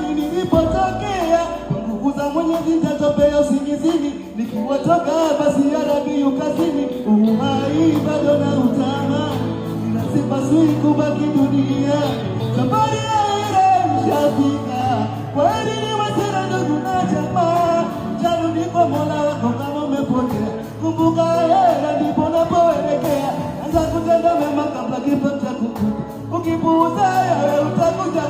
nyumbani nilipotokea, kwa nguvu za Mwenyezi nitatopea usingizini, nikiwatoka basi ya Rabbi ukazini, uhai bado na utamani, ila sipaswi kubaki dunia, safari ya ile ishafika, kweli ni wasira ndugu na jamaa, jarudi kwa Mola wako kama umepotea, kumbuka hela ndipo unapoelekea, anza kutenda mema kabla kifo cha kukuta, ukipuuza yawe utakuja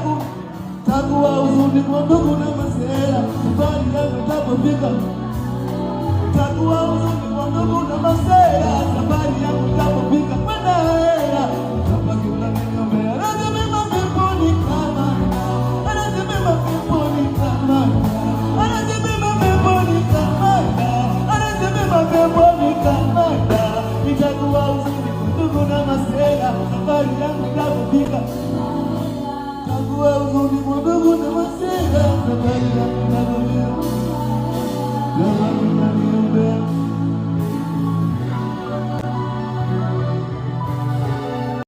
takuwa huzuni kwa ndugu na masera, safari yangu itapofika, takuwa huzuni kwa ndugu na masera, safari yangu itapofika, kwenda hela utabaki unaniombea, anazimema peponi kama anazimema peponi kama anazimema peponi kama anazimema peponi kama itakuwa huzuni kwa ndugu na masera, safari yangu itapofika, takuwa huzuni kwa ndugu na masera, safari yangu itapofika.